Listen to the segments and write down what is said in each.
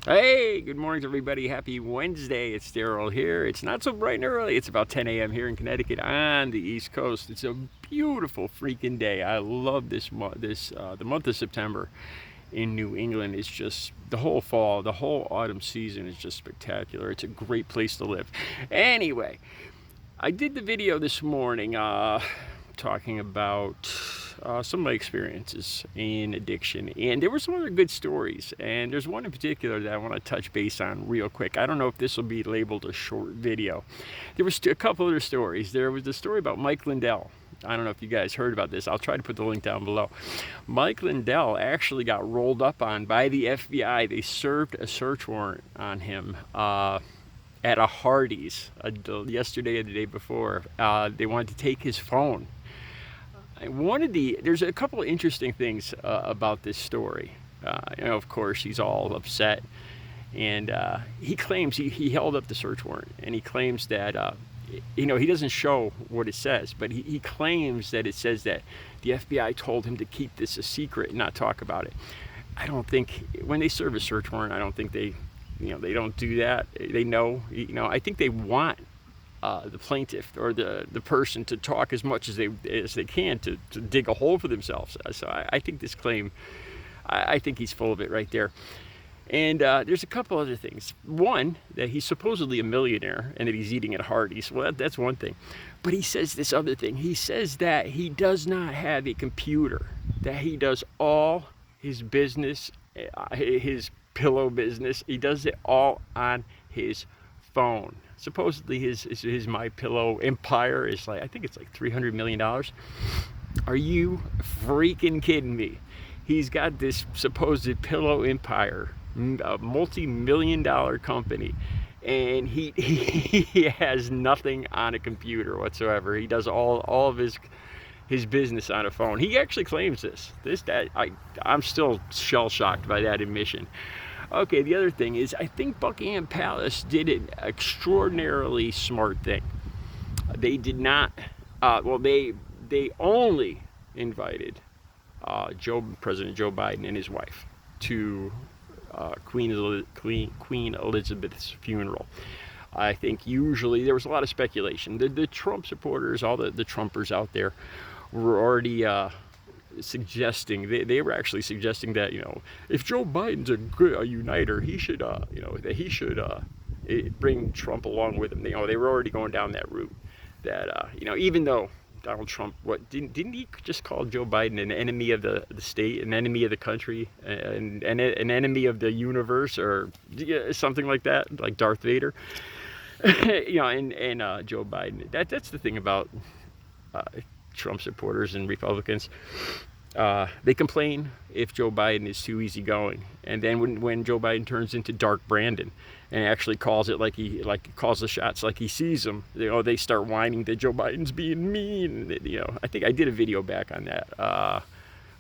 Hey, good morning, everybody. Happy Wednesday. It's Daryl here. It's not so bright and early. It's about 10 a.m. here in Connecticut on the East Coast. It's a beautiful freaking day. I love this month. The month of September in New England is just the whole fall, the whole autumn season is just spectacular. It's a great place to live. Anyway, I did the video this morning talking about some of my experiences in addiction, and there were some other good stories, and there's one in particular that I want to touch base on real quick. I don't know if this will be labeled a short video. There was a couple other stories. There was the story about Mike Lindell. I don't know if you guys heard about this. I'll try to put the link down below. Mike Lindell actually got rolled up on by the FBI. They served a search warrant on him at a Hardee's yesterday or the day before. They wanted to take his phone. There's a couple of interesting things about this story. Of course, he's all upset, and he claims he held up the search warrant, and he claims that he doesn't show what it says, but he claims that it says that the FBI told him to keep this a secret and not talk about it. I don't think when they serve a search warrant, I don't think they don't do that. They know. I think they want the plaintiff or the person to talk as much as they can to dig a hole for themselves. So I think this claim, I think he's full of it right there. And there's a couple other things. One, that he's supposedly a millionaire and that he's eating at Hardee's. Well, that's one thing. But he says this other thing. He says that he does not have a computer, that he does all his business, his pillow business, he does it all on his phone. Supposedly his My Pillow empire is I think it's like $300 million. Are you freaking kidding me? He's got this supposed pillow empire, a multi-million-dollar company, and he has nothing on a computer whatsoever. He does all of his business on a phone. He actually claims I'm still shell-shocked by that admission. Okay, the other thing is, I think Buckingham Palace did an extraordinarily smart thing. They did not, they only invited President Joe Biden and his wife to Queen Elizabeth's funeral. I think usually there was a lot of speculation. The Trump supporters, all the Trumpers out there, were already suggesting, they were actually suggesting that if Joe Biden's a uniter, he should that he should bring Trump along with him. They were already going down that route. That even though Donald Trump, didn't he just call Joe Biden an enemy of the state, an enemy of the country, and an enemy of the universe, or something like that, like Darth Vader? and Joe Biden. That's the thing about Trump supporters and Republicans. They complain if Joe Biden is too easygoing, and then when Joe Biden turns into Dark Brandon and actually calls it calls the shots like he sees them, they start whining that Joe Biden's being mean. I think I did a video back on that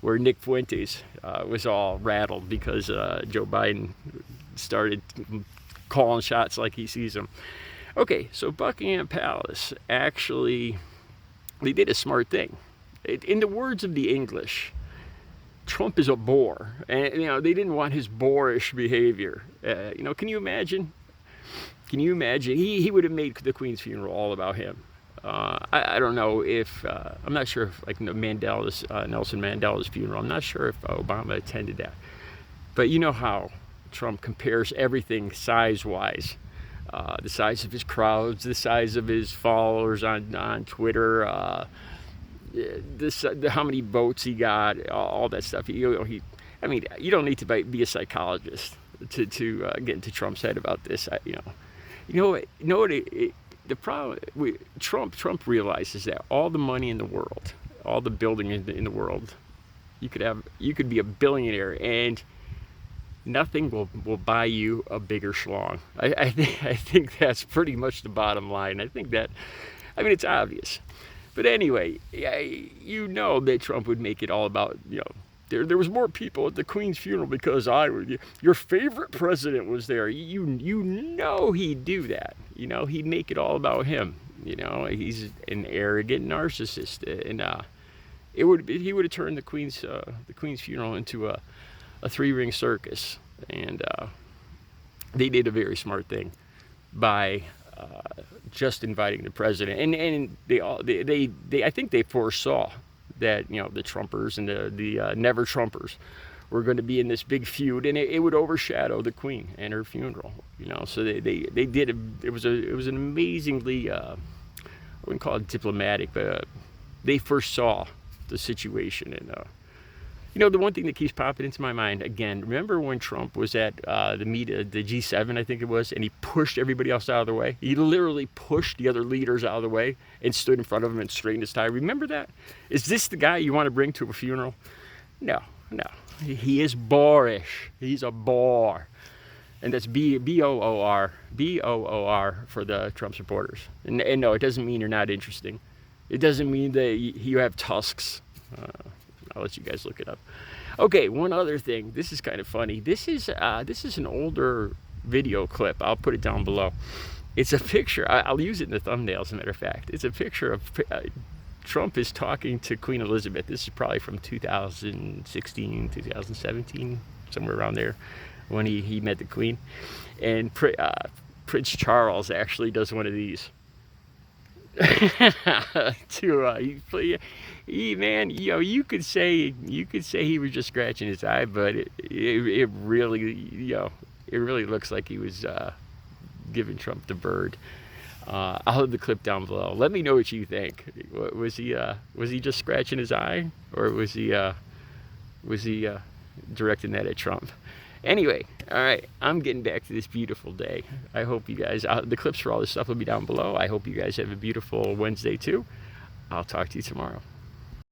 where Nick Fuentes was all rattled because Joe Biden started calling shots like he sees them. Okay, so Buckingham Palace actually, they did a smart thing. In the words of the English, Trump is a bore, and they didn't want his boorish behavior. Can you imagine? Can you imagine? He would have made the Queen's funeral all about him. I don't know if I'm not sure if Nelson Mandela's funeral. I'm not sure if Obama attended that, but you know how Trump compares everything size-wise. The size of his crowds, the size of his followers on Twitter, how many votes he got, all that stuff. You don't need to be a psychologist to get into Trump's head about this. The problem Trump realizes that all the money in the world, all the building in the world, you could be a billionaire and nothing will buy you a bigger schlong. I think that's pretty much the bottom line. I think that, it's obvious. But anyway, that Trump would make it all about, there was more people at the Queen's funeral because your favorite president was there. He'd do that. He'd make it all about him. He's an arrogant narcissist, and he would have turned the Queen's funeral into a three-ring circus, and they did a very smart thing by just inviting the president, and they I think they foresaw that, you know, the Trumpers and the never Trumpers were going to be in this big feud, and it would overshadow the Queen and her funeral, you know. So they did it was an amazingly I wouldn't call it diplomatic, but they foresaw the situation. And you know, the one thing that keeps popping into my mind again, remember when Trump was at the G7, I think it was, and he pushed everybody else out of the way? He literally pushed the other leaders out of the way and stood in front of him and straightened his tie. Remember that? Is this the guy you want to bring to a funeral? No, no. He is boorish. He's a bore. And that's B-O-O-R for the Trump supporters. And no, it doesn't mean you're not interesting. It doesn't mean that you have tusks. I'll let you guys look it up. Okay, one other thing. This is kind of funny. This is an older video clip. I'll put it down below. It's a picture. I'll use it in the thumbnail, as a matter of fact. It's a picture of Trump is talking to Queen Elizabeth. This is probably from 2016, 2017, somewhere around there, when he met the Queen. And Prince Charles actually does one of these. Man, you know, you could say he was just scratching his eye, but it really, you know, it really looks like he was giving Trump the bird. I'll have the clip down below. Let me know what you think. Was he just scratching his eye, or was he directing that at Trump? Anyway, all right, I'm getting back to this beautiful day. I hope you guys, the clips for all this stuff will be down below. I hope you guys have a beautiful Wednesday too. I'll talk to you tomorrow.